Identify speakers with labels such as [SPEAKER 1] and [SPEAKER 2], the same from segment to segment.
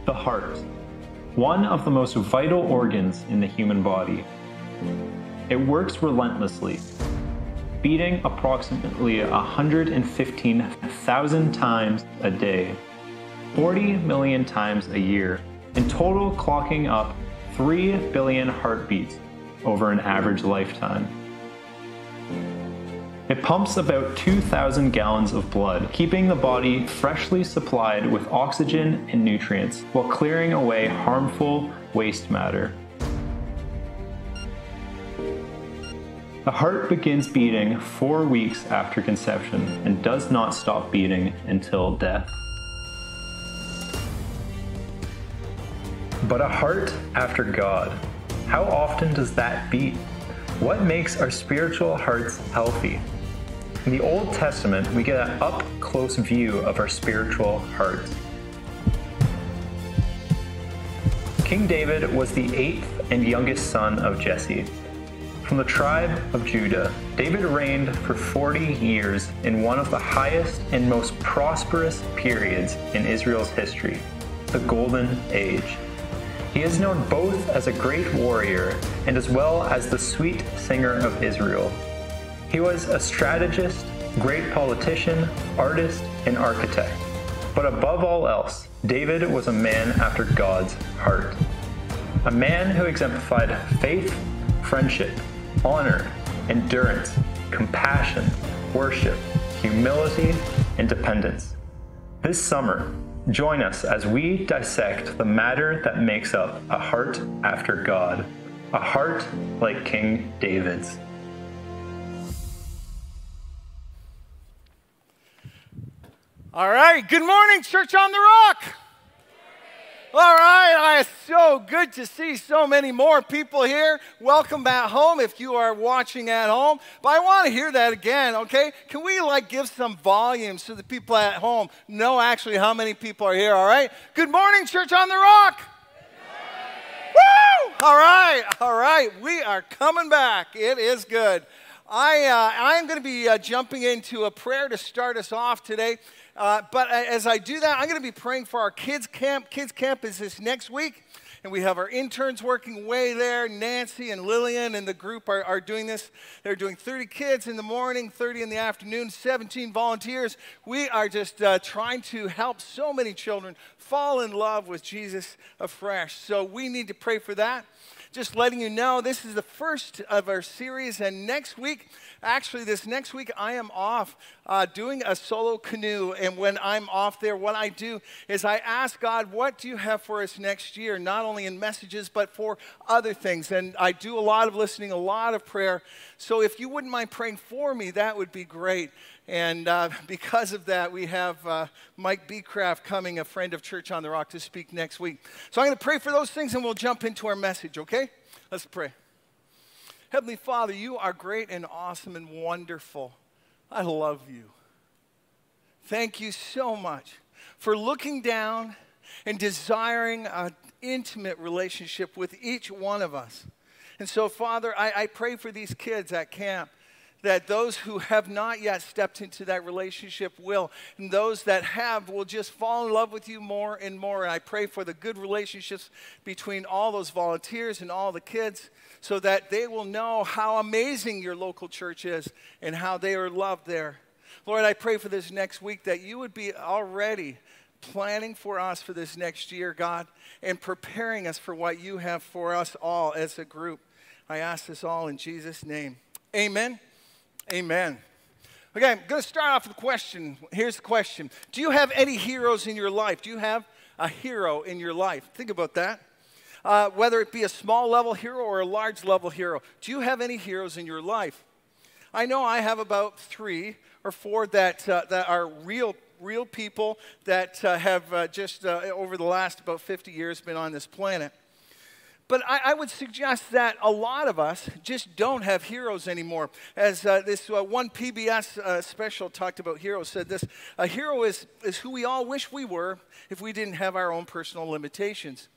[SPEAKER 1] The heart, one of the most vital organs in the human body. It works relentlessly, beating approximately 115,000 times a day, 40 million times a year, in total clocking up 3 billion heartbeats over an average lifetime. It pumps about 2,000 gallons of blood, keeping the body freshly supplied with oxygen and nutrients while clearing away harmful waste matter. The heart begins beating 4 weeks after conception and does not stop beating until death. But a heart after God, how often does that beat? What makes our spiritual hearts healthy? In the Old Testament, we get an up-close view of our spiritual hearts. King David was the 8th and youngest son of Jesse. From the tribe of Judah, David reigned for 40 years in one of the highest and most prosperous periods in Israel's history, the Golden Age. He is known both as a great warrior and as well as the sweet singer of Israel. He was a strategist, great politician, artist, and architect. But above all else, David was a man after God's heart. A man who exemplified faith, friendship, honor, endurance, compassion, worship, humility, and dependence. This summer, join us as we dissect the matter that makes up a heart after God, a heart like King David's.
[SPEAKER 2] All right, good morning, Church on the Rock. All right, it's so good to see so many more people here. Welcome back home if you are watching at home. But I want to hear that again, okay? Can we give some volume so the people at home know actually how many people are here, all right? Good morning, Church on the Rock. Woo! All right, we are coming back. It is good. I'm going to be jumping into a prayer to start us off today. But as I do that, I'm going to be praying for our kids' camp. Kids' camp is this next week, and we have our interns working away there. Nancy and Lillian and the group are doing this. They're doing 30 kids in the morning, 30 in the afternoon, 17 volunteers. We are just trying to help so many children fall in love with Jesus afresh. So we need to pray for that. Just letting you know, this is the first of our series, and next week, this next week, I am off doing a solo canoe, and when I'm off there, what I do is I ask God, what do you have for us next year, not only in messages, but for other things, and I do a lot of listening, a lot of prayer, so if you wouldn't mind praying for me, that would be great. And because of that, we have Mike Beecraft coming, a friend of Church on the Rock, to speak next week. So I'm going to pray for those things, and we'll jump into our message, okay? Let's pray. Heavenly Father, you are great and awesome and wonderful. I love you. Thank you so much for looking down and desiring an intimate relationship with each one of us. And so, Father, I pray for these kids at camp, that those who have not yet stepped into that relationship will, and those that have will just fall in love with you more and more. And I pray for the good relationships between all those volunteers and all the kids, so that they will know how amazing your local church is and how they are loved there. Lord, I pray for this next week that you would be already planning for us for this next year, God, and preparing us for what you have for us all as a group. I ask this all in Jesus' name. Amen. Amen. Okay, I'm going to start off with a question. Here's the question. Do you have any heroes in your life? Do you have a hero in your life? Think about that. Whether it be a small level hero or a large level hero. Do you have any heroes in your life? I know I have about 3 or 4 that are real people that have just over the last about 50 years been on this planet. But I would suggest that a lot of us just don't have heroes anymore. As this one PBS special talked about heroes, said this, a hero is who we all wish we were if we didn't have our own personal limitations.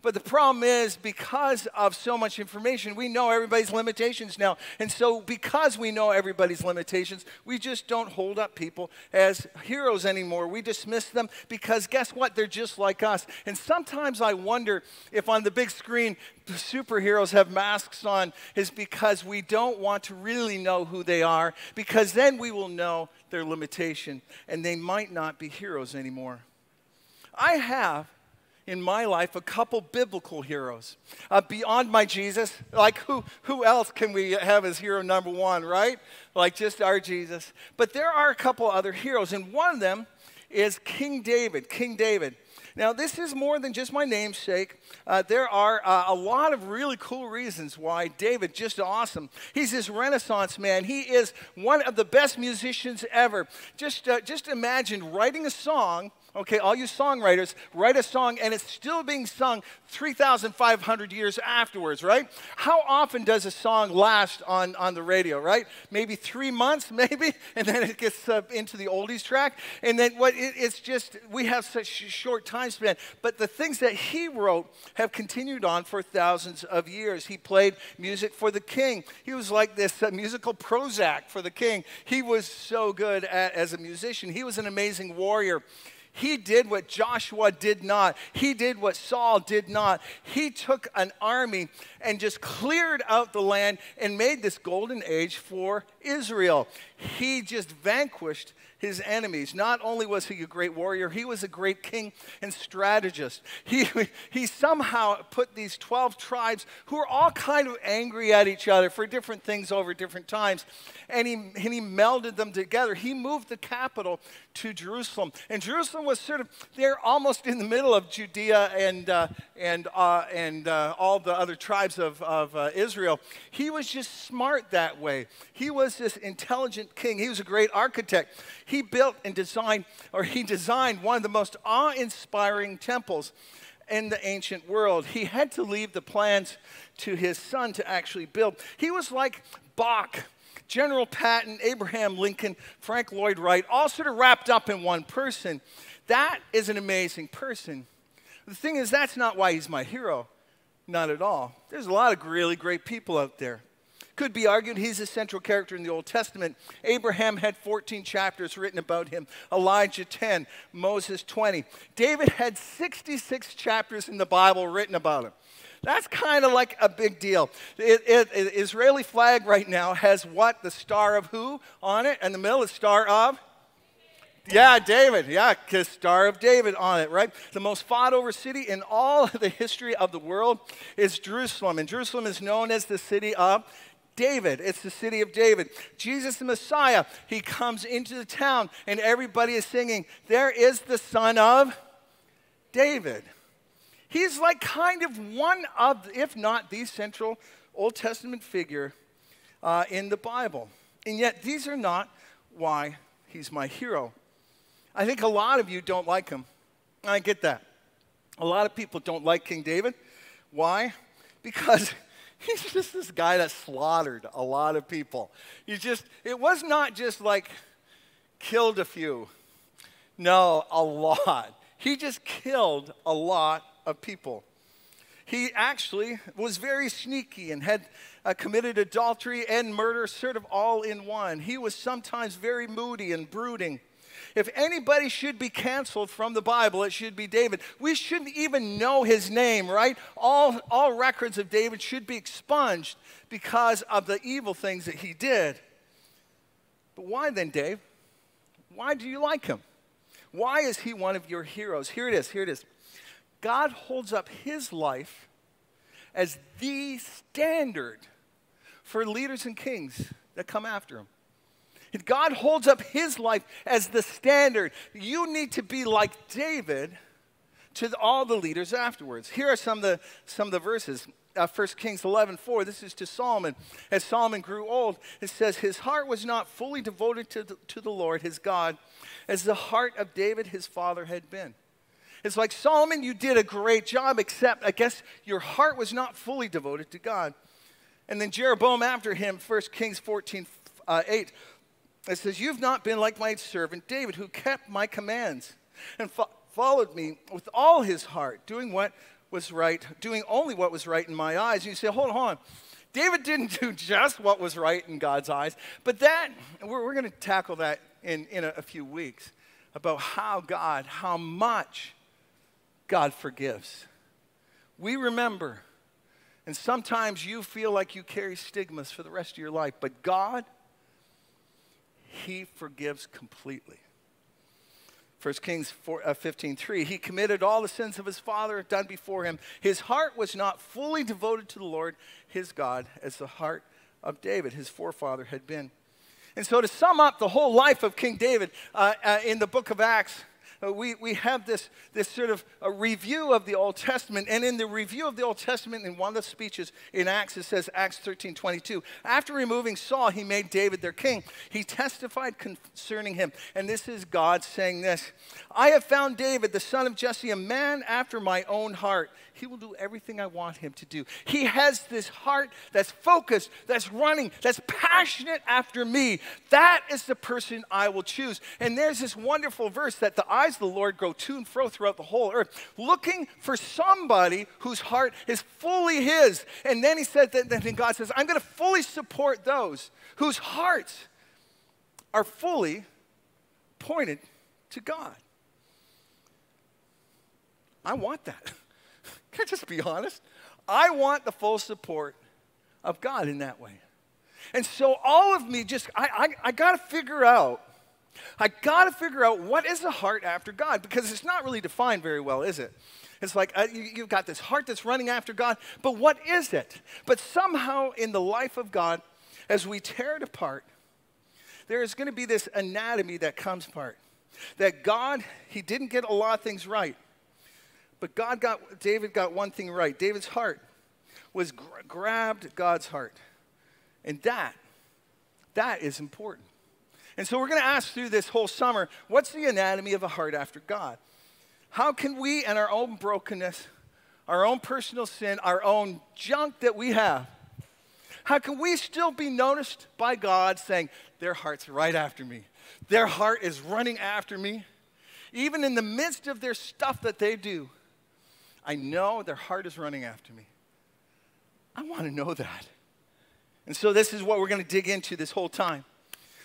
[SPEAKER 2] But the problem is, because of so much information, we know everybody's limitations now. And so because we know everybody's limitations, we just don't hold up people as heroes anymore. We dismiss them because guess what? They're just like us. And sometimes I wonder if on the big screen, the superheroes have masks on is because we don't want to really know who they are, because then we will know their limitation and they might not be heroes anymore. I have in my life a couple biblical heroes. Beyond my Jesus, like who else can we have as hero number one, right? Like just our Jesus. But there are a couple other heroes, and one of them is King David. King David. Now, this is more than just my namesake. There are a lot of really cool reasons why David, just awesome. He's this Renaissance man. He is one of the best musicians ever. Just imagine writing a song. Okay, all you songwriters, write a song and it's still being sung 3,500 years afterwards, right? How often does a song last on the radio, right? Maybe 3 months, maybe, and then it gets into the oldies track. And then it's just, we have such a short time span. But the things that he wrote have continued on for thousands of years. He played music for the king. He was like this musical Prozac for the king. He was so good as a musician. He was an amazing warrior. He did what Joshua did not. He did what Saul did not. He took an army and just cleared out the land and made this golden age for Israel. He just vanquished his enemies. Not only was he a great warrior, he was a great king and strategist. He somehow put these 12 tribes who were all kind of angry at each other for different things over different times, and he melded them together. He moved the capital to Jerusalem, and Jerusalem was sort of there almost in the middle of Judea and all the other tribes of Israel. He was just smart that way. He was this intelligent king. He was a great architect. He built and designed one of the most awe-inspiring temples in the ancient world. He had to leave the plans to his son to actually build. He was like Bach, General Patton, Abraham Lincoln, Frank Lloyd Wright, all sort of wrapped up in one person. That is an amazing person. The thing is, that's not why he's my hero. Not at all. There's a lot of really great people out there. Could be argued he's a central character in the Old Testament. Abraham had 14 chapters written about him. Elijah 10, Moses 20. David had 66 chapters in the Bible written about him. That's kind of like a big deal. The Israeli flag right now has what? The star of who on it? And the middle is star of? Yeah, David. Yeah, because Star of David on it, right? The most fought over city in all the history of the world is Jerusalem. And Jerusalem is known as the city of David. It's the city of David. Jesus the Messiah, he comes into the town and everybody is singing, there is the son of David. He's like kind of one of, if not the central Old Testament figure in the Bible. And yet these are not why he's my hero. I think a lot of you don't like him. I get that. A lot of people don't like King David. Why? Because he's just this guy that slaughtered a lot of people. It was not just like killed a few. No, a lot. He just killed a lot of people. He actually was very sneaky and had committed adultery and murder sort of all in one. He was sometimes very moody and brooding. If anybody should be canceled from the Bible, it should be David. We shouldn't even know his name, right? All records of David should be expunged because of the evil things that he did. But why then, Dave? Why do you like him? Why is he one of your heroes? Here it is. God holds up his life as the standard for leaders and kings that come after him. God holds up his life as the standard. You need to be like David to all the leaders afterwards. Here are some of the verses. 1 Kings 11:4. This is to Solomon. As Solomon grew old, it says, his heart was not fully devoted to the Lord, his God, as the heart of David, his father, had been. It's like, Solomon, you did a great job, except I guess your heart was not fully devoted to God. And then Jeroboam after him, 1 Kings 14:8. It says, you've not been like my servant David, who kept my commands and followed me with all his heart, doing what was right, doing only what was right in my eyes. And you say, hold on. David didn't do just what was right in God's eyes, but that, we're going to tackle that in a few weeks, about how much God forgives. We remember, and sometimes you feel like you carry stigmas for the rest of your life, but God, he forgives completely. 1 Kings 15:3, he committed all the sins of his father done before him. His heart was not fully devoted to the Lord, his God, as the heart of David, his forefather, had been. And so to sum up the whole life of King David in the book of Acts, we have this sort of a review of the Old Testament. And in the review of the Old Testament, in one of the speeches in Acts, it says, Acts 13:22, after removing Saul, he made David their king. He testified concerning him. And this is God saying this, I have found David, the son of Jesse, a man after my own heart. He will do everything I want him to do. He has this heart that's focused, that's running, that's passionate after me. That is the person I will choose. And there's this wonderful verse that the eyes of the Lord go to and fro throughout the whole earth, looking for somebody whose heart is fully his. And then he said that then God says, I'm going to fully support those whose hearts are fully pointed to God. I want that. Can I just be honest? I want the full support of God in that way. And so all of me I got to figure out what is a heart after God, because it's not really defined very well, is it? It's like you've got this heart that's running after God, but what is it? But somehow in the life of God, as we tear it apart, there is going to be this anatomy that comes apart. That God, he didn't get a lot of things right. But David got one thing right. David's heart was grabbed God's heart. And that is important. And so we're going to ask through this whole summer, what's the anatomy of a heart after God? How can we, and our own brokenness, our own personal sin, our own junk that we have, how can we still be noticed by God saying, their heart's right after me. Their heart is running after me. Even in the midst of their stuff that they do, I know their heart is running after me. I want to know that. And so this is what we're going to dig into this whole time.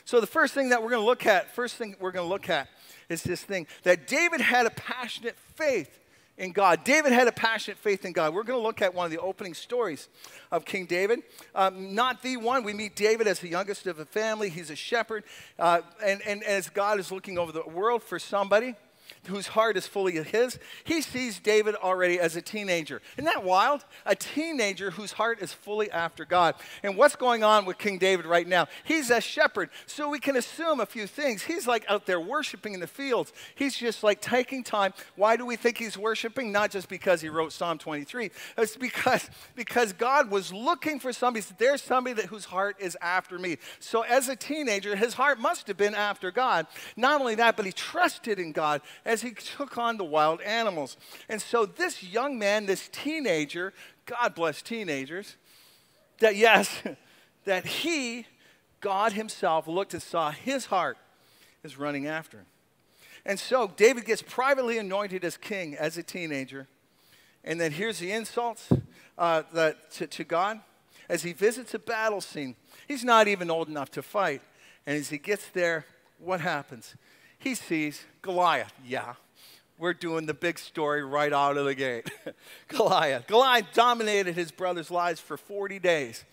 [SPEAKER 2] So the first thing we're going to look at is this thing, that David had a passionate faith in God. David had a passionate faith in God. We're going to look at one of the opening stories of King David. Not the one. We meet David as the youngest of a family. He's a shepherd. And as God is looking over the world for somebody whose heart is fully his, he sees David already as a teenager. Isn't that wild? A teenager whose heart is fully after God. And what's going on with King David right now? He's a shepherd, so we can assume a few things. He's like out there worshiping in the fields. He's just like taking time. Why do we think he's worshiping? Not just because he wrote Psalm 23. It's because God was looking for somebody. There's somebody whose heart is after me. So as a teenager, his heart must have been after God. Not only that, but he trusted in God as he took on the wild animals. And so this young man, this teenager, God bless teenagers, that God himself looked and saw his heart is running after him. And so David gets privately anointed as king as a teenager. And then here's the insults to God. As he visits a battle scene, he's not even old enough to fight. And as he gets there, what happens? He sees Goliath. Yeah, we're doing the big story right out of the gate. Goliath dominated his brother's lives for 40 days.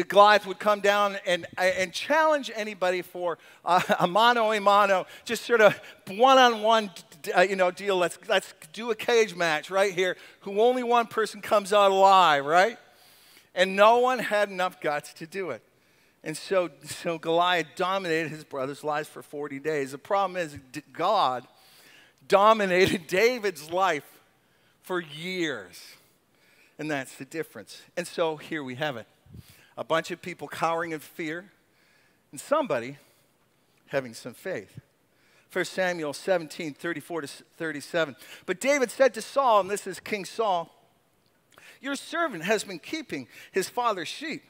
[SPEAKER 2] Goliath would come down and challenge anybody for a mano-a-mano, just sort of one-on-one deal. Let's do a cage match right here. Who only one person comes out alive, right? And no one had enough guts to do it. And so Goliath dominated his brother's lives for 40 days. The problem is God dominated David's life for years. And that's the difference. And so here we have it. A bunch of people cowering in fear, and somebody having some faith. 1 Samuel 17, 34 to 37. But David said to Saul, and this is King Saul, your servant has been keeping his father's sheep.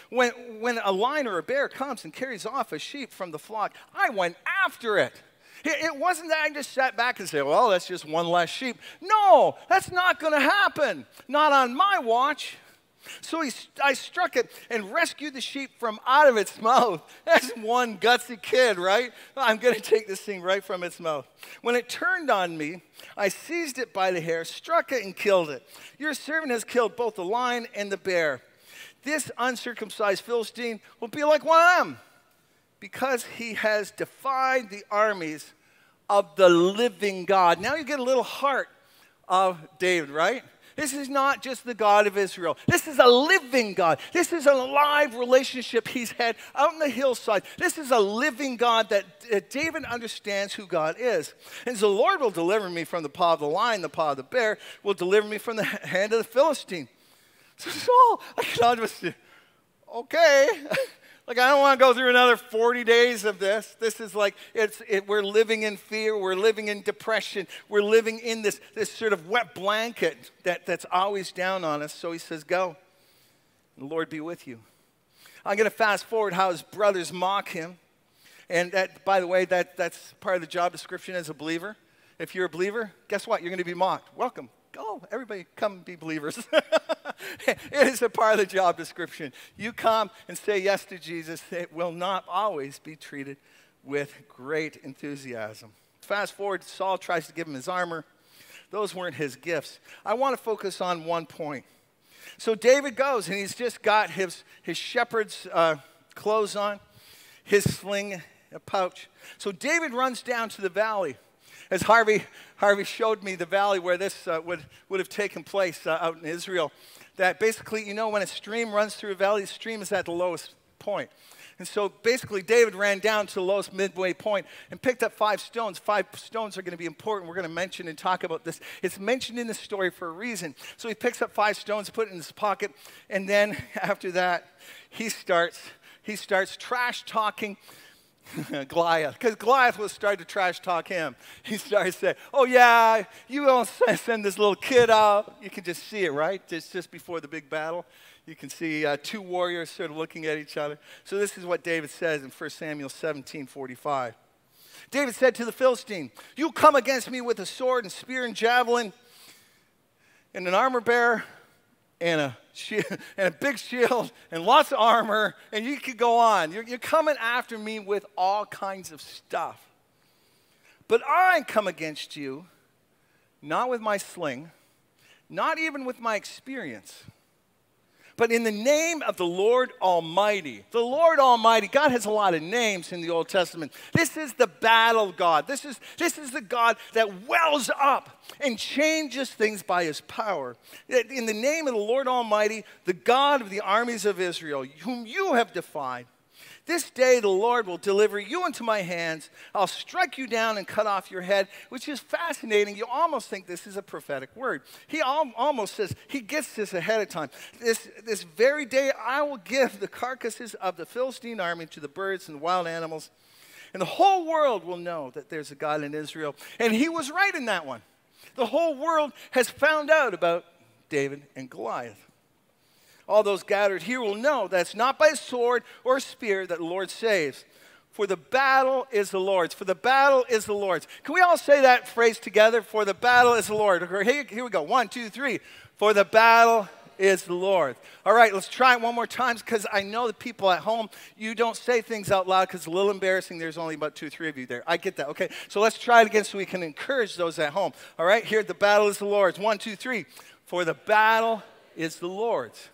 [SPEAKER 2] When a lion or a bear comes and carries off a sheep from the flock, I went after it It wasn't that I just sat back and said, well, that's just one less sheep. No, that's not going to happen. Not on my watch. So I struck it and rescued the sheep from out of its mouth. That's one gutsy kid, right? I'm going to take this thing right from its mouth. When it turned on me, I seized it by the hair, struck it, and killed it. Your servant has killed both the lion and the bear. This uncircumcised Philistine will be like one of them, because he has defied the armies of the living God. Now you get a little heart of David, right? This is not just the God of Israel. This is a living God. This is a live relationship he's had out on the hillside. This is a living God that David understands who God is. And so the Lord will deliver me from the paw of the lion, the paw of the bear, will deliver me from the hand of the Philistine. So I can just, okay. Like, I don't want to go through another 40 days of this. This is like, we're living in fear. We're living in depression. We're living in this sort of wet blanket that's always down on us. So he says, go. The Lord be with you. I'm going to fast forward how his brothers mock him. And that, by the way, that's part of the job description as a believer. If you're a believer, guess what? You're going to be mocked. Welcome. Go, everybody come be believers. It is a part of the job description. You come and say yes to Jesus. It will not always be treated with great enthusiasm. Fast forward, Saul tries to give him his armor. Those weren't his gifts. I want to focus on one point. So David goes, and he's just got his shepherd's clothes on, his sling, a pouch. So David runs down to the valley. As Harvey showed me the valley where this would have taken place out in Israel, that basically, you know, when a stream runs through a valley, the stream is at the lowest point. And so basically, David ran down to the lowest midway point and picked up 5 stones. 5 stones are going to be important. We're going to mention and talk about this. It's mentioned in the story for a reason. So he picks up 5 stones, put it in his pocket, and then after that, he starts trash talking Goliath, because Goliath was starting to trash talk him. He started saying, oh yeah, you don't send this little kid out. You can just see it, right? Just before the big battle. You can see 2 warriors sort of looking at each other. So this is what David says in 1 Samuel 17:45. David said to the Philistine, you come against me with a sword and spear and javelin and an armor bearer and a big shield and lots of armor, and you could go on. You're coming after me with all kinds of stuff. But I come against you, not with my sling, not even with my experience, but in the name of the Lord Almighty. The Lord Almighty, God has a lot of names in the Old Testament. This is the battle God. This is the God that wells up and changes things by his power. In the name of the Lord Almighty, the God of the armies of Israel, whom you have defied, this day the Lord will deliver you into my hands. I'll strike you down and cut off your head, which is fascinating. You almost think this is a prophetic word. He almost says, he gets this ahead of time. This very day I will give the carcasses of the Philistine army to the birds and the wild animals, and the whole world will know that there's a God in Israel. And he was right in that one. The whole world has found out about David and Goliath. All those gathered here will know that it's not by sword or spear that the Lord saves. For the battle is the Lord's. For the battle is the Lord's. Can we all say that phrase together? For the battle is the Lord. Here we go. 1, 2, 3. For the battle is the Lord. All right, let's try it one more time, because I know the people at home, you don't say things out loud because it's a little embarrassing. There's only about 2 or 3 of you there. I get that. Okay, so let's try it again so we can encourage those at home. All right, here, the battle is the Lord's. 1, 2, 3. For the battle is the Lord's.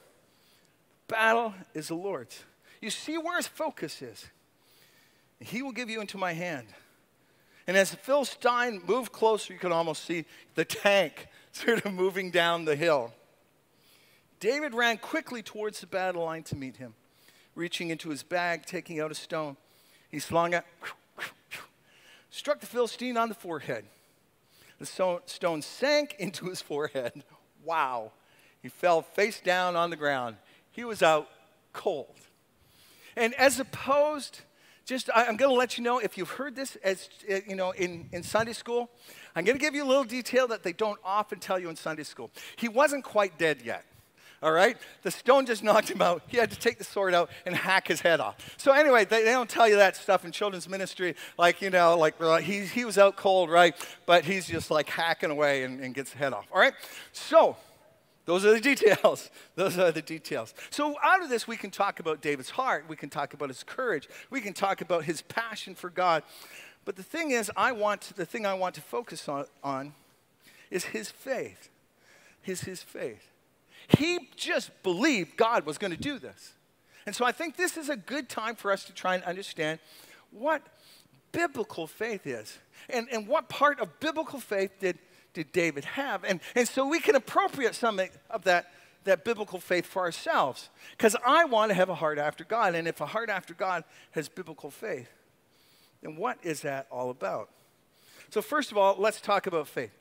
[SPEAKER 2] Battle is the Lord's. You see where his focus is. He will give you into my hand. And as the Philistine moved closer, you could almost see the tank sort of moving down the hill. David ran quickly towards the battle line to meet him. Reaching into his bag, taking out a stone, he slung it, struck the Philistine on the forehead. The stone sank into his forehead. Wow. He fell face down on the ground. He was out cold. And as opposed, I'm going to let you know, if you've heard this as you know in Sunday school, I'm going to give you a little detail that they don't often tell you in Sunday school. He wasn't quite dead yet. All right? The stone just knocked him out. He had to take the sword out and hack his head off. So anyway, they don't tell you that stuff in children's ministry. Like, he was out cold, right? But he's just like hacking away and gets the head off. All right? So those are the details. Those are the details. So out of this, we can talk about David's heart. We can talk about his courage. We can talk about his passion for God. But the thing is, the thing I want to focus on is his faith. His faith. He just believed God was going to do this. And so I think this is a good time for us to try and understand what biblical faith is. And what part of biblical faith did David have? And so we can appropriate some of that biblical faith for ourselves. Because I want to have a heart after God. And if a heart after God has biblical faith, then what is that all about? So first of all, let's talk about faith.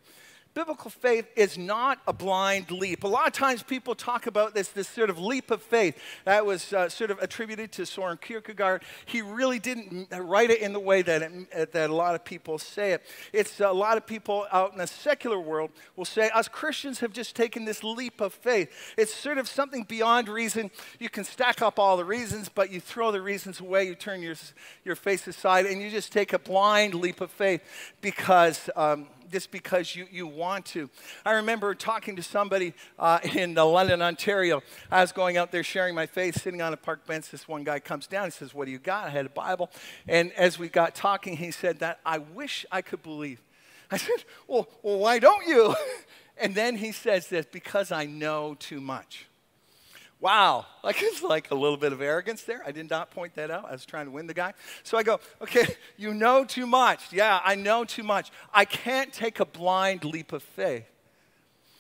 [SPEAKER 2] Biblical faith is not a blind leap. A lot of times people talk about this sort of leap of faith. That was sort of attributed to Soren Kierkegaard. He really didn't write it in the way that a lot of people say it. It's a lot of people out in the secular world will say, us Christians have just taken this leap of faith. It's sort of something beyond reason. You can stack up all the reasons, but you throw the reasons away. You turn your face aside, and you just take a blind leap of faith because just because you want to. I remember talking to somebody in London, Ontario. I was going out there sharing my faith, sitting on a park bench. This one guy comes down. He says, "What do you got?" I had a Bible. And as we got talking, he said that, "I wish I could believe." I said, well, why don't you? And then he says this, "Because I know too much." Wow, it's like a little bit of arrogance there. I did not point that out. I was trying to win the guy. So I go, okay, you know too much. Yeah, I know too much. I can't take a blind leap of faith.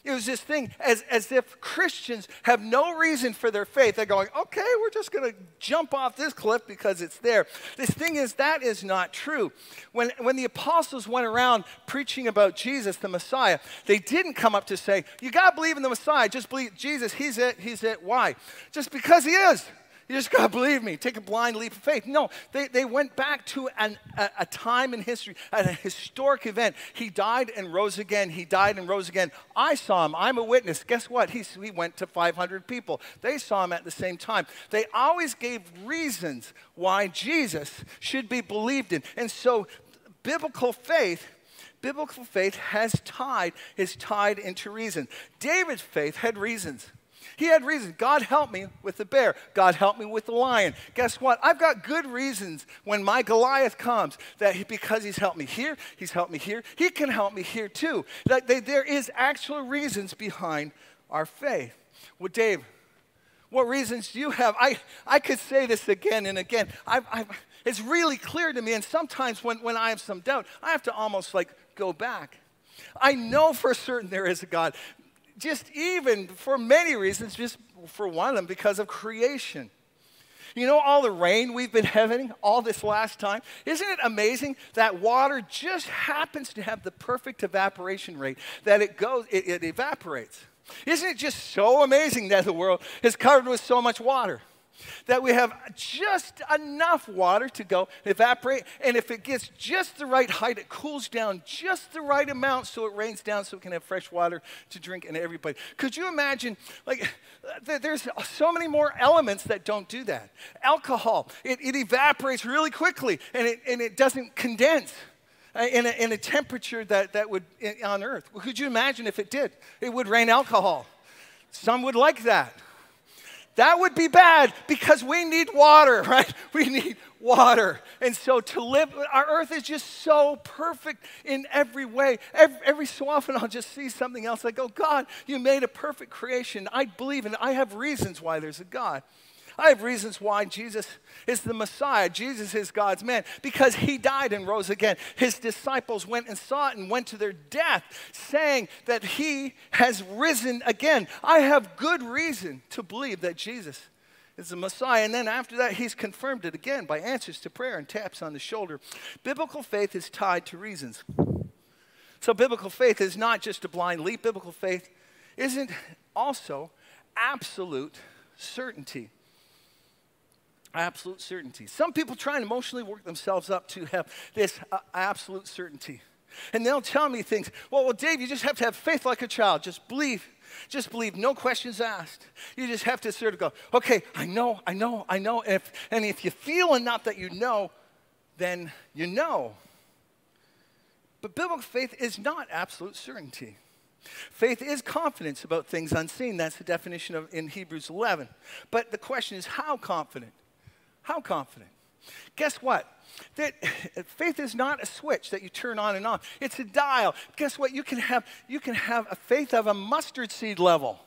[SPEAKER 2] It was this thing as if Christians have no reason for their faith. They're going, okay, we're just going to jump off this cliff because it's there. This thing is, that is not true. When the apostles went around preaching about Jesus, the Messiah, they didn't come up to say, you got to believe in the Messiah. Just believe Jesus. He's it. Why? Just because he is. You just got to believe me. Take a blind leap of faith. No, they went back to a time in history, a historic event. He died and rose again. He died and rose again. I saw him. I'm a witness. Guess what? He went to 500 people. They saw him at the same time. They always gave reasons why Jesus should be believed in. And so biblical faith is tied into reason. David's faith had reasons. He had reasons. God help me with the bear. God help me with the lion. Guess what? I've got good reasons when my Goliath comes because he's helped me here, he's helped me here. He can help me here too. There is actual reasons behind our faith. Well, Dave, what reasons do you have? I could say this again and again. It's really clear to me, and sometimes when I have some doubt, I have to almost go back. I know for certain there is a God. Just even for many reasons, just for one of them, because of creation. You know all the rain we've been having all this last time? Isn't it amazing that water just happens to have the perfect evaporation rate, that it evaporates? Isn't it just so amazing that the world is covered with so much water? That we have just enough water to go evaporate, and if it gets just the right height, it cools down just the right amount so it rains down so we can have fresh water to drink and everybody. Could you imagine, there's so many more elements that don't do that. Alcohol, it evaporates really quickly, and it doesn't condense in a temperature that would, on Earth. Well, could you imagine if it did? It would rain alcohol. Some would like that. That would be bad because we need water, right? We need water. And so to live, our earth is just so perfect in every way. Every so often I'll just see something else. I go, God, you made a perfect creation. I believe in it. I have reasons why there's a God. I have reasons why Jesus is the Messiah. Jesus is God's man because he died and rose again. His disciples went and saw it and went to their death saying that he has risen again. I have good reason to believe that Jesus is the Messiah. And then after that, he's confirmed it again by answers to prayer and taps on the shoulder. Biblical faith is tied to reasons. So biblical faith is not just a blind leap. Biblical faith isn't also absolute certainty. Absolute certainty. Some people try and emotionally work themselves up to have this absolute certainty. And they'll tell me things. Well, Dave, you just have to have faith like a child. Just believe. Just believe. No questions asked. You just have to sort of go, okay, I know. And if you feel enough that you know, then you know. But biblical faith is not absolute certainty. Faith is confidence about things unseen. That's the definition in Hebrews 11. But the question is, how confident? How confident? Guess what? Faith is not a switch that you turn on and off. It's a dial. Guess what? You can have a faith of a mustard seed level.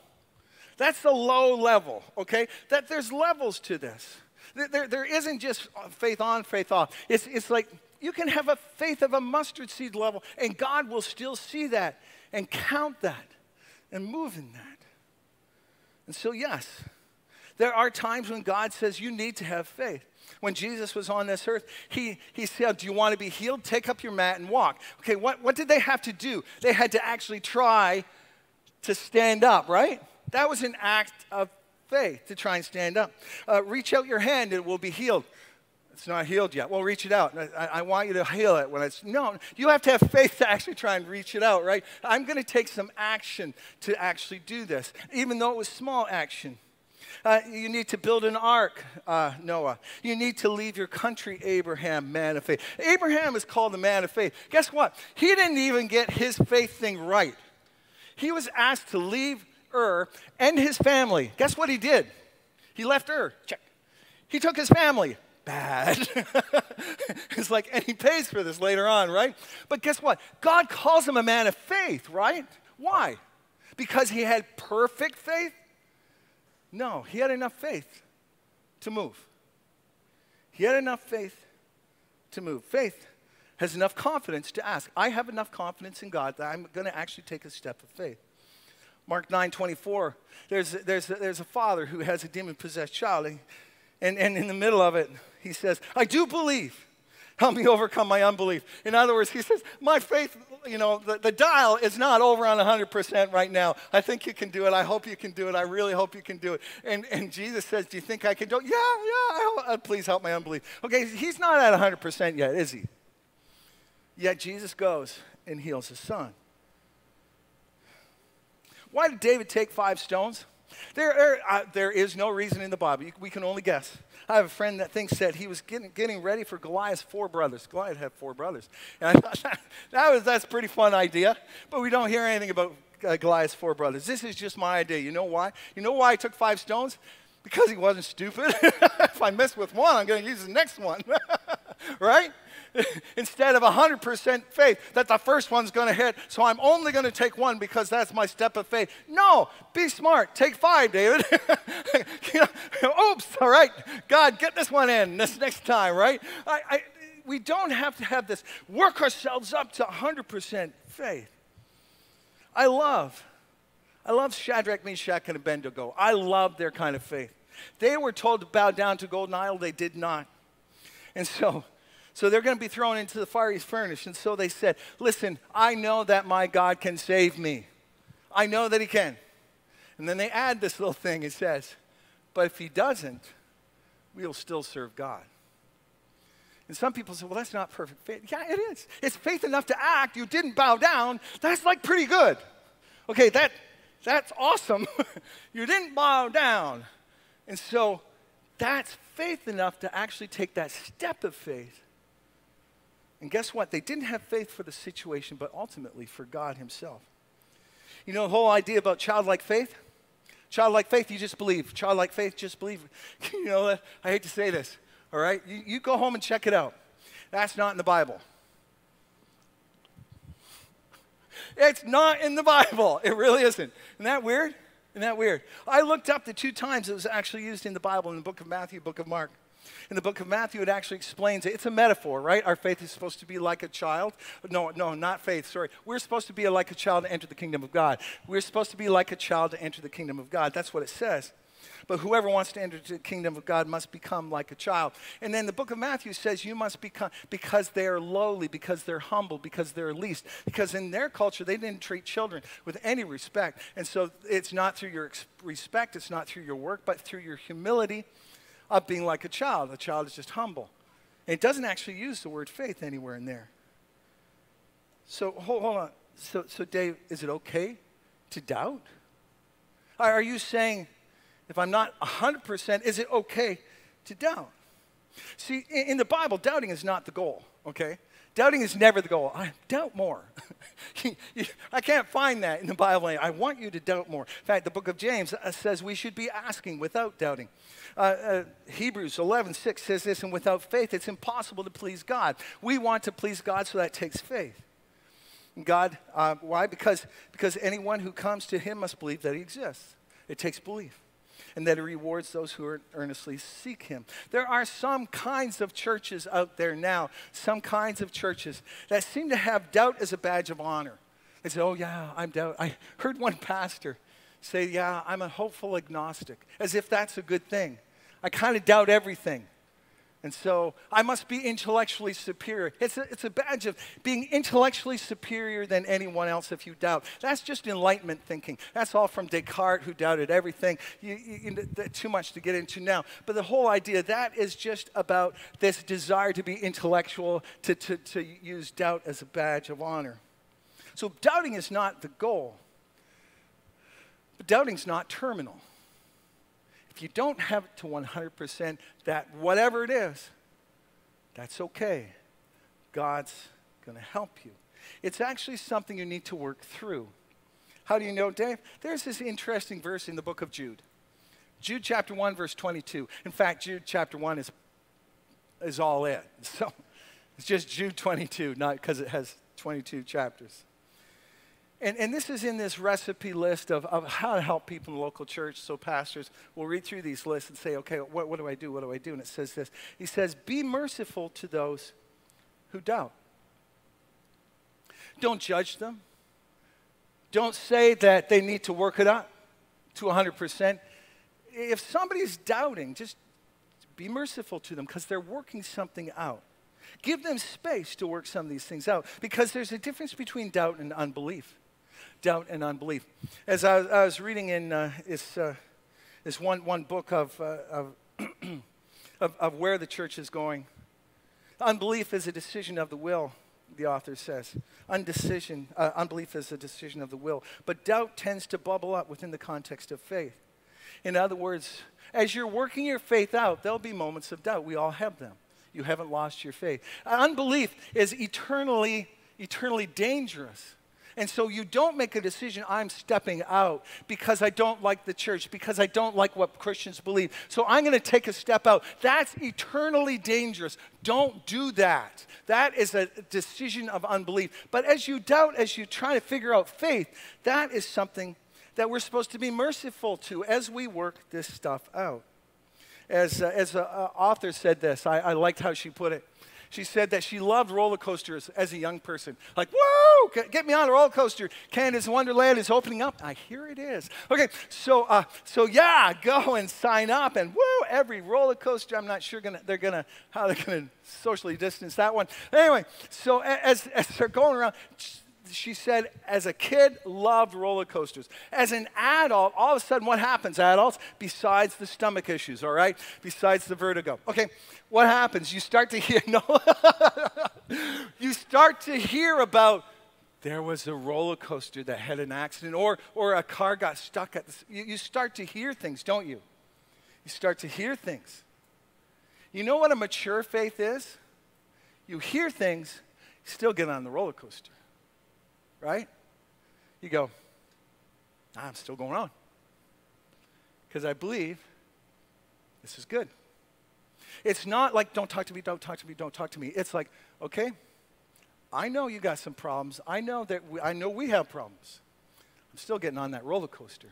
[SPEAKER 2] That's the low level, okay? That there's levels to this. There isn't just faith on, faith off. It's like you can have a faith of a mustard seed level, and God will still see that and count that and move in that. And so, yes, there are times when God says you need to have faith. When Jesus was on this earth, he said, do you want to be healed? Take up your mat and walk. Okay, what did they have to do? They had to actually try to stand up, right? That was an act of faith to try and stand up. Reach out your hand, it will be healed. It's not healed yet. Well, reach it out. I want you to heal it when it's, no, you have to have faith to actually try and reach it out, right? I'm going to take some action to actually do this, even though it was small action. You need to build an ark, Noah. You need to leave your country, Abraham, man of faith. Abraham is called the man of faith. Guess what? He didn't even get his faith thing right. He was asked to leave Ur and his family. Guess what he did? He left Ur. Check. He took his family. Bad. It's like, and he pays for this later on, right? But guess what? God calls him a man of faith, right? Why? Because he had perfect faith? No, he had enough faith to move. He had enough faith to move. Faith has enough confidence to ask. I have enough confidence in God that I'm going to actually take a step of faith. Mark 9:24, there's a father who has a demon-possessed child, and in the middle of it, he says, I do believe. Help me overcome my unbelief. In other words, he says, my faith, the dial is not over on 100% right now. I think you can do it. I hope you can do it. I really hope you can do it. And Jesus says, do you think I can do it? Yeah, please help my unbelief. Okay, he's not at 100% yet, is he? Yet Jesus goes and heals his son. Why did David take 5 stones? There is no reason in the Bible. We can only guess. I have a friend that thinks that he was getting ready for Goliath's 4 brothers. Goliath had 4 brothers. And I thought that's a pretty fun idea, but we don't hear anything about Goliath's 4 brothers. This is just my idea. You know why? You know why I took 5 stones? Because he wasn't stupid. If I miss with one, I'm going to use the next one. Right? Instead of 100% faith that the first one's going to hit, so I'm only going to take 1 because that's my step of faith. No, be smart. Take 5, David. Oops, all right. God, get this one in this next time, right? We don't have to have this, work ourselves up to 100% faith. I love Shadrach, Meshach, and Abednego. I love their kind of faith. They were told to bow down to golden idol. They did not. And so they're going to be thrown into the fiery furnace. And so they said, listen, I know that my God can save me. I know that he can. And then they add this little thing. It says, but if he doesn't, we'll still serve God. And some people say, well, that's not perfect faith. Yeah, it is. It's faith enough to act. You didn't bow down. That's like pretty good. Okay, that's awesome. You didn't bow down. And so that's faith enough to actually take that step of faith. And guess what? They didn't have faith for the situation, but ultimately for God himself. You know the whole idea about childlike faith? Childlike faith, you just believe. Childlike faith, just believe. You know, I hate to say this, all right? You go home and check it out. That's not in the Bible. It's not in the Bible. It really isn't. Isn't that weird? Isn't that weird? I looked up the 2 times it was actually used in the Bible, in the book of Matthew, book of Mark. In the book of Matthew, it actually explains it. It's a metaphor, right? Our faith is supposed to be like a child. No, not faith, sorry. We're supposed to be like a child to enter the kingdom of God. We're supposed to be like a child to enter the kingdom of God. That's what it says. But whoever wants to enter the kingdom of God must become like a child. And then the book of Matthew says you must become, because they are lowly, because they're humble, because they're least. Because in their culture, they didn't treat children with any respect. And so it's not through your respect, it's not through your work, but through your humility of being like a child. A child is just humble. And it doesn't actually use the word faith anywhere in there. So hold on. So Dave, is it okay to doubt? Are you saying if I'm not 100%, is it okay to doubt? See, in the Bible, doubting is not the goal, okay? Doubting is never the goal. I doubt more. I can't find that in the Bible. I want you to doubt more. In fact, the book of James says we should be asking without doubting. Hebrews 11:6 says this, and without faith, it's impossible to please God. We want to please God, so that takes faith. God, why? Because anyone who comes to him must believe that he exists. It takes belief. And that he rewards those who earnestly seek him. There are some kinds of churches out there now, some kinds of churches that seem to have doubt as a badge of honor. They say, oh yeah, I'm doubt. I heard one pastor say, yeah, I'm a hopeful agnostic, as if that's a good thing. I kind of doubt everything. And so I must be intellectually superior. It's a badge of being intellectually superior than anyone else if you doubt. That's just Enlightenment thinking. That's all from Descartes, who doubted everything. Too much to get into now. But the whole idea, that is just about this desire to be intellectual, to use doubt as a badge of honor. So doubting is not the goal. But doubting's not terminal. If you don't have it to 100%, that whatever it is, that's okay. God's going to help you. It's actually something you need to work through. How do you know, Dave? There's this interesting verse in the book of Jude. Jude chapter 1, verse 22. In fact, Jude chapter 1 is all it. So it's just Jude 22, not because it has 22 chapters. And this is in this recipe list of how to help people in the local church. So pastors will read through these lists and say, okay, what do I do? What do I do? And it says this. He says, be merciful to those who doubt. Don't judge them. Don't say that they need to work it up to 100%. If somebody's doubting, just be merciful to them because they're working something out. Give them space to work some of these things out because there's a difference between doubt and unbelief. Doubt and unbelief. As I was reading in this one book of where the church is going, unbelief is a decision of the will, the author says. Unbelief is a decision of the will. But doubt tends to bubble up within the context of faith. In other words, as you're working your faith out, there'll be moments of doubt. We all have them. You haven't lost your faith. Unbelief is eternally dangerous. And so you don't make a decision, I'm stepping out because I don't like the church, because I don't like what Christians believe. So I'm going to take a step out. That's eternally dangerous. Don't do that. That is a decision of unbelief. But as you doubt, as you try to figure out faith, that is something that we're supposed to be merciful to as we work this stuff out. As an author said this, I liked how she put it. She said that she loved roller coasters as a young person. Like, whoa, get me on a roller coaster. Canada's Wonderland is opening up. I hear it is. Okay, so yeah, go and sign up. And woo, every roller coaster, I'm not sure how they're going to socially distance that one. Anyway, so as they're going around, she said, as a kid, loved roller coasters. As an adult, all of a sudden, what happens, adults? Besides the stomach issues, all right? Besides the vertigo. Okay, what happens? You start to hear, you start to hear about, there was a roller coaster that had an accident, or a car got stuck at the, you start to hear things, don't you? You start to hear things. You know what a mature faith is? You hear things, you still get on the roller coaster. Right? You go, I'm still going on. Because I believe this is good. It's not like, don't talk to me, don't talk to me, don't talk to me. It's like, okay, I know you got some problems. I know we have problems. I'm still getting on that roller coaster.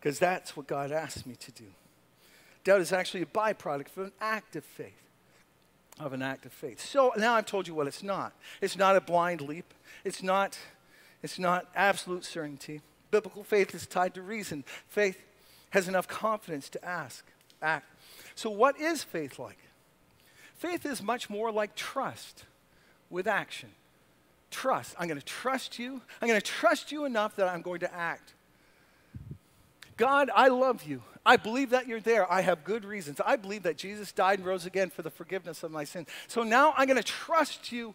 [SPEAKER 2] Because that's what God asked me to do. Doubt is actually a byproduct of an act of faith. So now I've told you what it's not. It's not a blind leap. It's not absolute certainty. Biblical faith is tied to reason. Faith has enough confidence to act. So what is faith like? Faith is much more like trust with action. Trust. I'm going to trust you. I'm going to trust you enough that I'm going to act. God, I love you. I believe that you're there. I have good reasons. I believe that Jesus died and rose again for the forgiveness of my sins. So now I'm going to trust you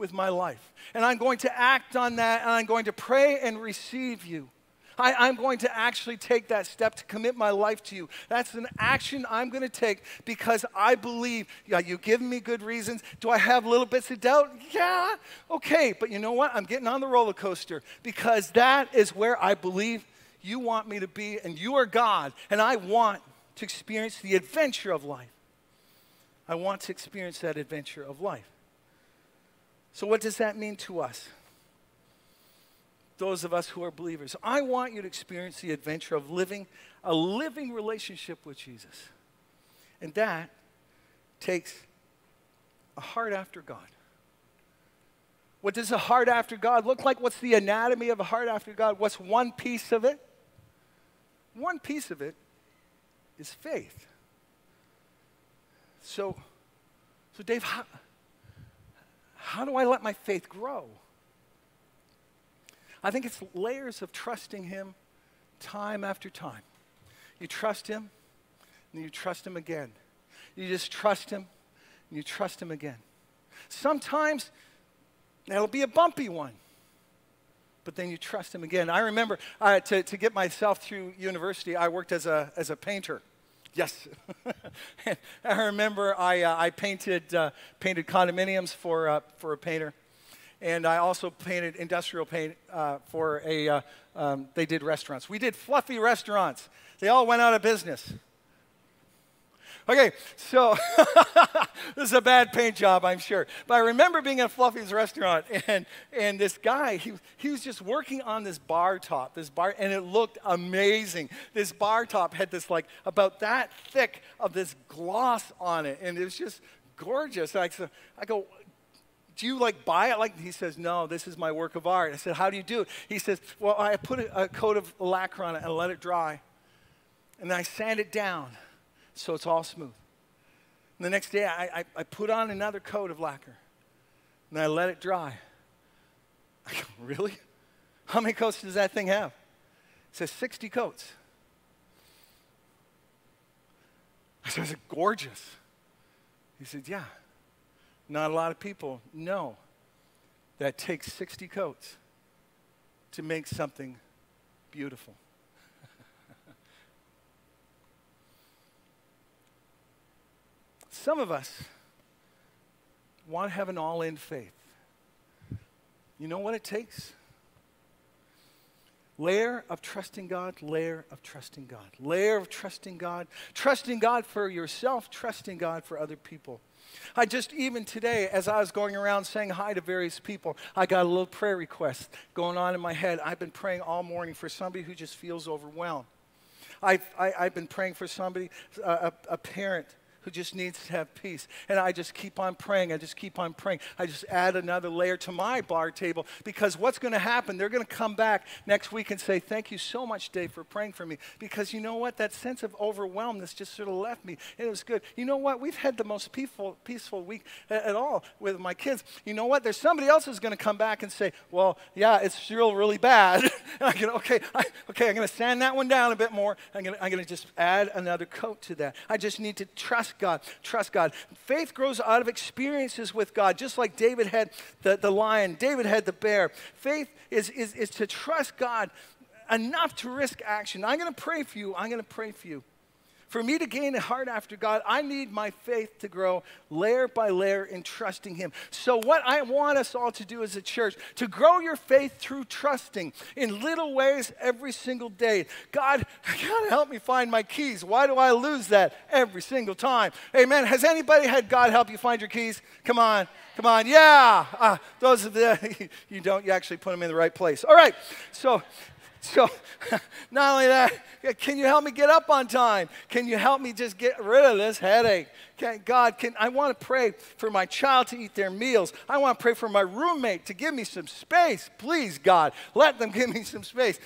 [SPEAKER 2] with my life. And I'm going to act on that, and I'm going to pray and receive you. I'm going to actually take that step to commit my life to you. That's an action I'm going to take because I believe, yeah, you've given me good reasons. Do I have little bits of doubt? Yeah, okay. But you know what? I'm getting on the roller coaster because that is where I believe you want me to be, and you are God, and I want to experience the adventure of life. I want to experience that adventure of life. So what does that mean to us? Those of us who are believers. I want you to experience the adventure of living a living relationship with Jesus. And that takes a heart after God. What does a heart after God look like? What's the anatomy of a heart after God? What's one piece of it? One piece of it is faith. So Dave, how do I let my faith grow? I think it's layers of trusting him time after time. You trust him, and you trust him again. You just trust him, and you trust him again. Sometimes that'll be a bumpy one, but then you trust him again. I remember to get myself through university, I worked as a painter. Yes. I remember I painted condominiums for a painter. And I also painted industrial paint for they did restaurants. We did fluffy restaurants. They all went out of business. Okay, so this is a bad paint job, I'm sure. But I remember being at Fluffy's restaurant, and this guy, he was just working on this bar top, and it looked amazing. This bar top had this, like, about that thick of this gloss on it, and it was just gorgeous. I go, do you buy it? He says, no, this is my work of art. I said, how do you do it? He says, well, I put a coat of lacquer on it and let it dry. And then I sand it down so it's all smooth. And the next day I put on another coat of lacquer and I let it dry. I go, really? How many coats does that thing have? It says 60 coats. I said, is it gorgeous? He said, yeah. Not a lot of people know that it takes 60 coats to make something beautiful. Some of us want to have an all-in faith. You know what it takes? Layer of trusting God, layer of trusting God, layer of trusting God for yourself, trusting God for other people. I just, even today, as I was going around saying hi to various people, I got a little prayer request going on in my head. I've been praying all morning for somebody who just feels overwhelmed. I've been praying for somebody, a parent who just needs to have peace. And I just keep on praying. I just keep on praying. I just add another layer to my bar table because what's going to happen, they're going to come back next week and say, thank you so much, Dave, for praying for me. Because you know what? That sense of overwhelmness just sort of left me. And it was good. You know what? We've had the most peaceful week at all with my kids. You know what? There's somebody else who's going to come back and say, well, yeah, it's still really bad. And I go, okay, I'm going to sand that one down a bit more. I'm going to just add another coat to that. I just need to trust God. Trust God. Faith grows out of experiences with God, just like David had the lion. David had the bear. Faith is to trust God enough to risk action. I'm going to pray for you. I'm going to pray for you. For me to gain a heart after God, I need my faith to grow layer by layer in trusting him. So what I want us all to do as a church, to grow your faith through trusting in little ways every single day. God help me find my keys. Why do I lose that every single time? Amen. Has anybody had God help you find your keys? Come on. Come on. Yeah. Those of the, you don't, you actually put them in the right place. All right. So not only that, can you help me get up on time? Can you help me just get rid of this headache? I want to pray for my child to eat their meals. I want to pray for my roommate to give me some space. Please, God, let them give me some space.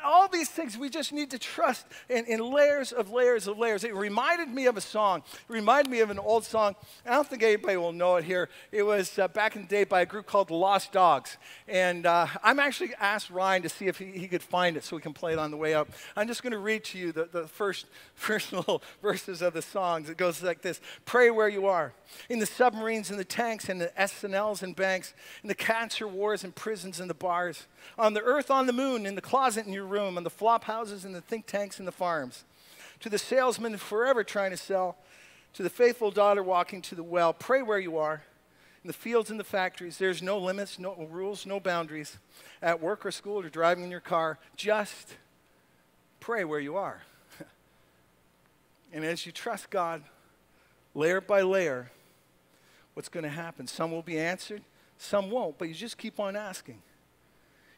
[SPEAKER 2] All these things we just need to trust in layers of layers of layers. It reminded me of a song. It reminded me of an old song. I don't think anybody will know it here. It was back in the day by a group called the Lost Dogs. And I'm actually asked Ryan to see if he could find it so we can play it on the way up. I'm just going to read to you the first little verses of the songs. It goes like this. Pray where you are. In the submarines and the tanks and the SNLs and banks, in the cancer wars and prisons and the bars, on the earth, on the moon, in the closet in your room, on the flop houses and the think tanks and the farms. To the salesman forever trying to sell, to the faithful daughter walking to the well, pray where you are. In the fields and the factories, there's no limits, no rules, no boundaries. At work or school or driving in your car, just pray where you are. And as you trust God, layer by layer, what's going to happen? Some will be answered, some won't, but you just keep on asking.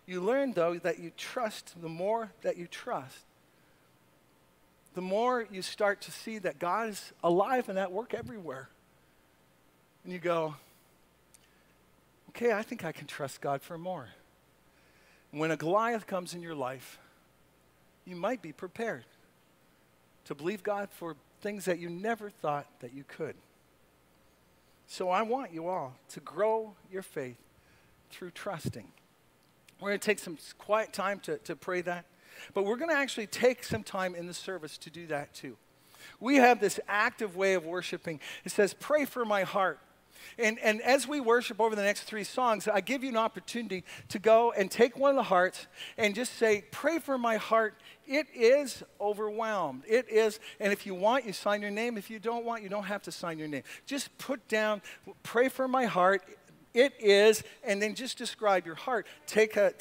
[SPEAKER 2] You learn, though, that you trust, the more that you trust, the more you start to see that God is alive and at work everywhere. And you go, okay, I think I can trust God for more. When a Goliath comes in your life, you might be prepared to believe God for things that you never thought that you could. So I want you all to grow your faith through trusting. We're going to take some quiet time to pray that, but we're going to actually take some time in the service to do that too. We have this active way of worshiping. It says, pray for my heart. And as we worship over the next 3 songs, I give you an opportunity to go and take one of the hearts and just say, pray for my heart. It is overwhelmed. It is, and if you want, you sign your name. If you don't want, you don't have to sign your name. Just put down, pray for my heart. It is, and then just describe your heart. Take a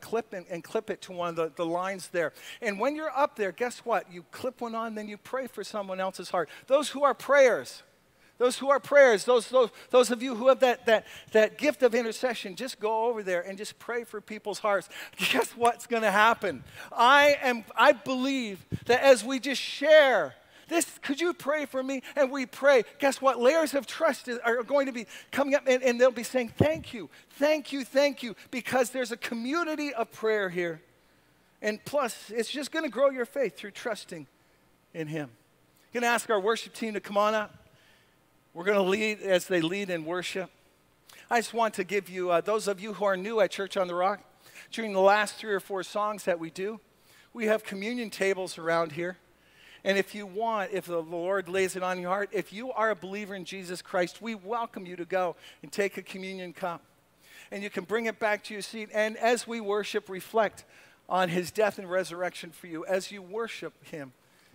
[SPEAKER 2] clip and clip it to one of the lines there. And when you're up there, guess what? You clip one on, then you pray for someone else's heart. Those who are prayers. Those of you who have that gift of intercession, just go over there and just pray for people's hearts. Guess what's going to happen? I believe that as we just share this, could you pray for me? And we pray. Guess what? Layers of trust are going to be coming up, and they'll be saying, thank you, thank you, thank you, because there's a community of prayer here. And plus, it's just going to grow your faith through trusting in Him. I'm going to ask our worship team to come on up. We're going to lead as they lead in worship. I just want to give you, those of you who are new at Church on the Rock, during the last 3 or 4 songs that we do, we have communion tables around here. And if you want, if the Lord lays it on your heart, if you are a believer in Jesus Christ, we welcome you to go and take a communion cup. And you can bring it back to your seat. And as we worship, reflect on His death and resurrection for you as you worship Him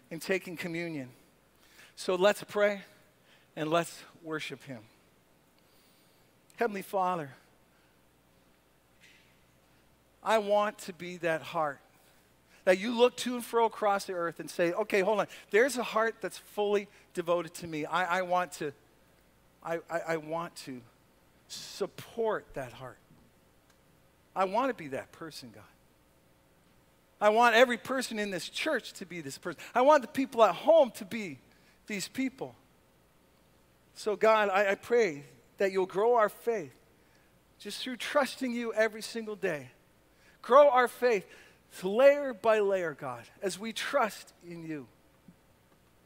[SPEAKER 2] in taking communion. So let's pray. And let's worship Him. Heavenly Father, I want to be that heart that you look to and fro across the earth and say, okay, hold on. There's a heart that's fully devoted to me. I want to support that heart. I want to be that person, God. I want every person in this church to be this person. I want the people at home to be these people. So God, I pray that you'll grow our faith just through trusting you every single day. Grow our faith layer by layer, God, as we trust in you.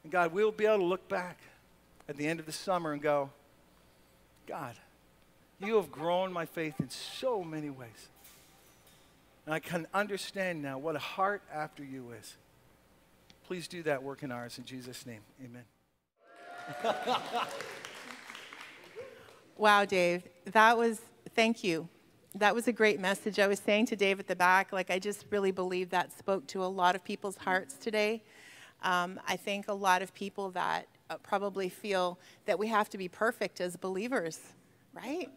[SPEAKER 2] And God, we'll be able to look back at the end of the summer and go, God, you have grown my faith in so many ways. And I can understand now what a heart after you is. Please do that work in ours in Jesus' name. Amen.
[SPEAKER 3] Wow, Dave, thank you. That was a great message. I was saying to Dave at the back, I just really believe that spoke to a lot of people's hearts today. I think a lot of people that probably feel that we have to be perfect as believers, right?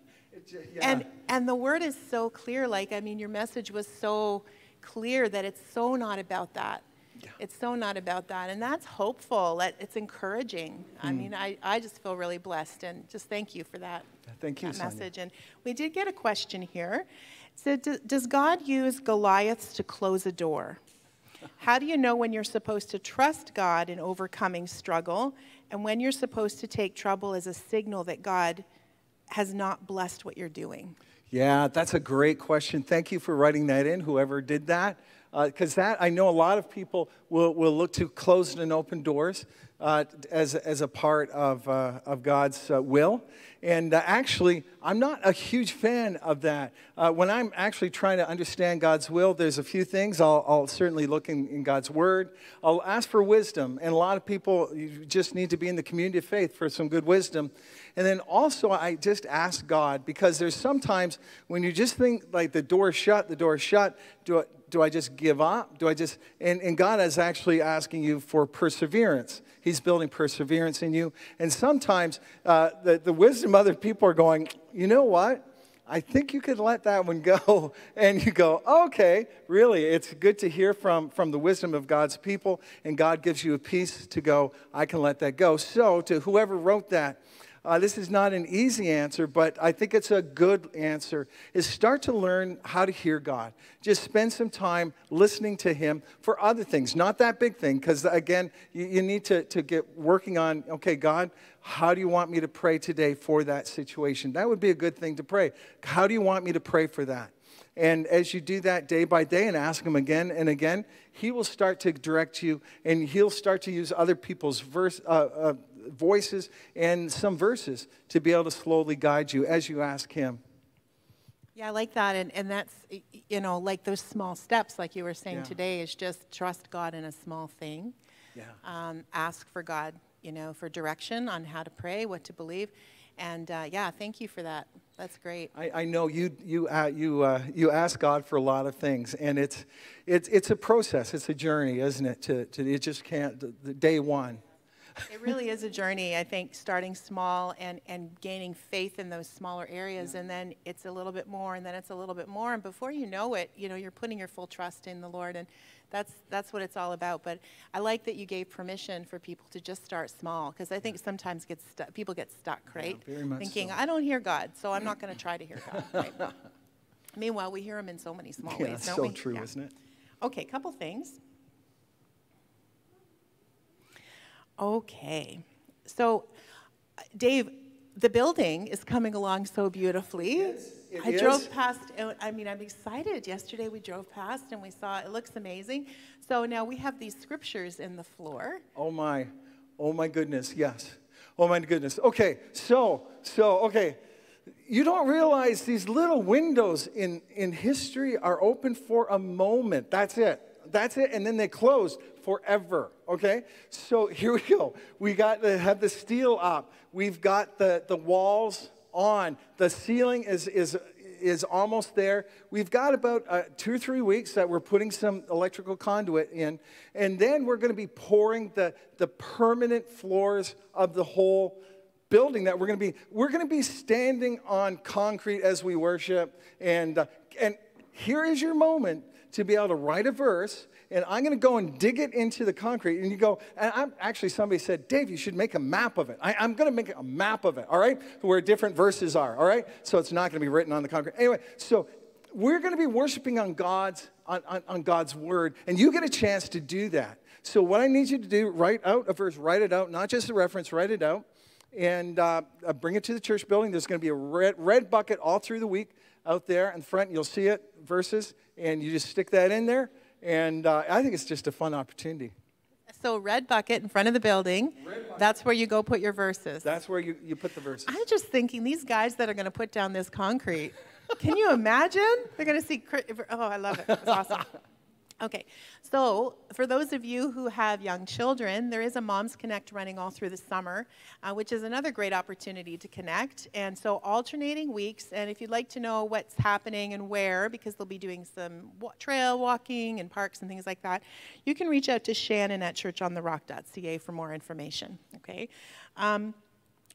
[SPEAKER 2] Yeah.
[SPEAKER 3] And the word is so clear. Your message was so clear that it's so not about that. Yeah. It's so not about that. And that's hopeful. It's encouraging. I just feel really blessed. And just thank you for that,
[SPEAKER 2] thank you,
[SPEAKER 3] message. And we did get a question here. It said, does God use Goliaths to close a door? How do you know when you're supposed to trust God in overcoming struggle and when you're supposed to take trouble as a signal that God has not blessed what you're doing?
[SPEAKER 2] Yeah, that's a great question. Thank you for writing that in, whoever did that. Because that, I know a lot of people will look to closed and open doors as a part of God's will. And actually, I'm not a huge fan of that. When I'm actually trying to understand God's will, there's a few things. I'll certainly look in God's Word. I'll ask for wisdom. And a lot of people, you just need to be in the community of faith for some good wisdom. And then also, I just ask God, because there's sometimes when you just think like the door is shut, do I just give up? And God is actually asking you for perseverance. He's building perseverance in you. And sometimes the wisdom other people are going, you know what? I think you could let that one go. And you go, okay, really, it's good to hear from the wisdom of God's people. And God gives you a peace to go, I can let that go. So to whoever wrote that, this is not an easy answer, but I think it's a good answer, is start to learn how to hear God. Just spend some time listening to Him for other things, not that big thing, because, again, you need to get working on, okay, God, how do you want me to pray today for that situation? That would be a good thing to pray. How do you want me to pray for that? And as you do that day by day and ask Him again and again, He will start to direct you, and He'll start to use other people's voices and some verses to be able to slowly guide you as you ask Him.
[SPEAKER 3] Yeah, I like that. And that's, like those small steps, like you were saying today, is just trust God in a small thing. Yeah. Ask for God, for direction on how to pray, what to believe. And thank you for that. That's great.
[SPEAKER 2] I know you ask God for a lot of things, and it's a process. It's a journey, isn't it? It just can't day one.
[SPEAKER 3] It really is a journey, I think, starting small and gaining faith in those smaller areas, and then it's a little bit more, and then it's a little bit more, and before you know it, you're putting your full trust in the Lord, and that's what it's all about. But I like that you gave permission for people to just start small, because I think sometimes people get stuck, right?
[SPEAKER 2] Yeah, very much
[SPEAKER 3] thinking,
[SPEAKER 2] so.
[SPEAKER 3] I don't hear God, so I'm not going to try to hear God, right? Meanwhile, we hear Him in so many small ways,
[SPEAKER 2] that's
[SPEAKER 3] don't
[SPEAKER 2] so
[SPEAKER 3] we?
[SPEAKER 2] true, isn't it?
[SPEAKER 3] Okay, couple things. Okay, so Dave, the building is coming along so beautifully. I drove past, I'm excited. Yesterday we drove past and we saw, it looks amazing. So now we have these scriptures in the floor.
[SPEAKER 2] Oh my goodness, yes. Oh my goodness. Okay, so okay. You don't realize these little windows in history are open for a moment. That's it. And then they close forever, okay? So here we go. We got to have the steel up. We've got the walls on. The ceiling is almost there. We've got about 2 or 3 weeks that we're putting some electrical conduit in. And then we're going to be pouring the permanent floors of the whole building that we're going to be standing on concrete as we worship. And here is your moment to be able to write a verse, and I'm going to go and dig it into the concrete. And you go, and somebody said, Dave, you should make a map of it. I'm going to make a map of it, all right, where different verses are, all right? So it's not going to be written on the concrete. Anyway, so we're going to be worshiping on God's word, and you get a chance to do that. So what I need you to do, write out a verse, write it out, not just a reference, write it out, and bring it to the church building. There's going to be a red bucket all through the week out there in front. You'll see it, verses, and you just stick that in there. And I think it's just a fun opportunity.
[SPEAKER 3] So red bucket in front of the building, that's where you go put your verses.
[SPEAKER 2] That's where you put the verses.
[SPEAKER 3] I'm just thinking, these guys that are going to put down this concrete, can you imagine? They're going to see, I love it. It's awesome. Okay, so for those of you who have young children, there is a Moms Connect running all through the summer, which is another great opportunity to connect. And so alternating weeks, and if you'd like to know what's happening and where, because they'll be doing some trail walking and parks and things like that, you can reach out to Shannon at churchontherock.ca for more information, okay?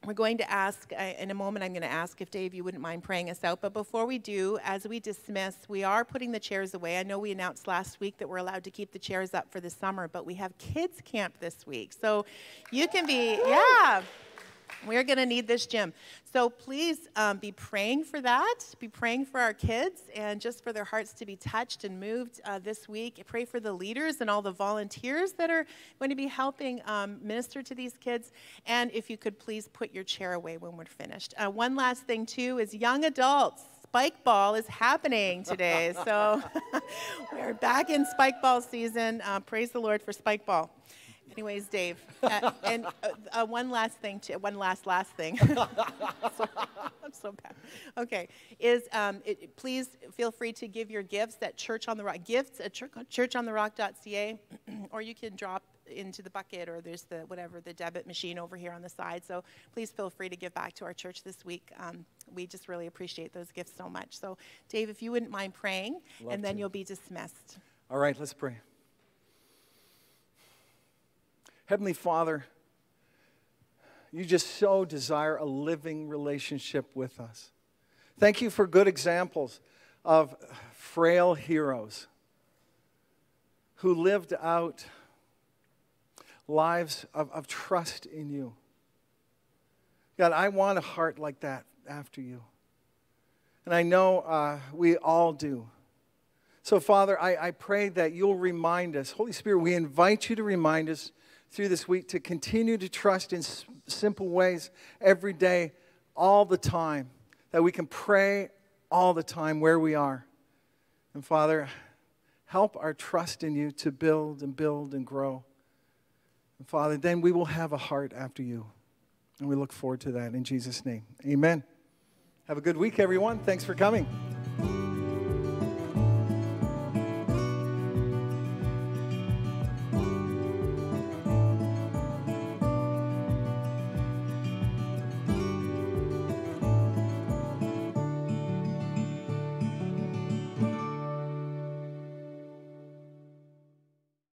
[SPEAKER 3] We're going to ask, in a moment I'm going to ask if Dave, you wouldn't mind praying us out. But before we do, as we dismiss, we are putting the chairs away. I know we announced last week that we're allowed to keep the chairs up for the summer, but we have kids camp this week. So you can be, we're going to need this gym. So please be praying for that. Be praying for our kids and just for their hearts to be touched and moved this week. Pray for the leaders and all the volunteers that are going to be helping minister to these kids. And if you could please put your chair away when we're finished. One last thing, too, is young adults. spike ball is happening today. So we're back in spike ball season. Praise the Lord for spike ball. Anyways, Dave, and one last thing. I'm so bad. Okay, please feel free to give your gifts at Church on the Rock. Gifts at churchontherock.ca, or you can drop into the bucket, or there's the debit machine over here on the side. So please feel free to give back to our church this week. We just really appreciate those gifts so much. So, Dave, if you wouldn't mind praying, and then you'll be dismissed.
[SPEAKER 2] All right, let's pray. Heavenly Father, you just so desire a living relationship with us. Thank you for good examples of frail heroes who lived out lives of trust in you. God, I want a heart like that after you. And I know we all do. So, Father, I pray that you'll remind us. Holy Spirit, we invite you to remind us through this week to continue to trust in simple ways every day, all the time, that we can pray all the time where we are. And Father, help our trust in you to build and build and grow. And Father, then we will have a heart after you. And we look forward to that in Jesus' name. Amen. Have a good week, everyone. Thanks for coming.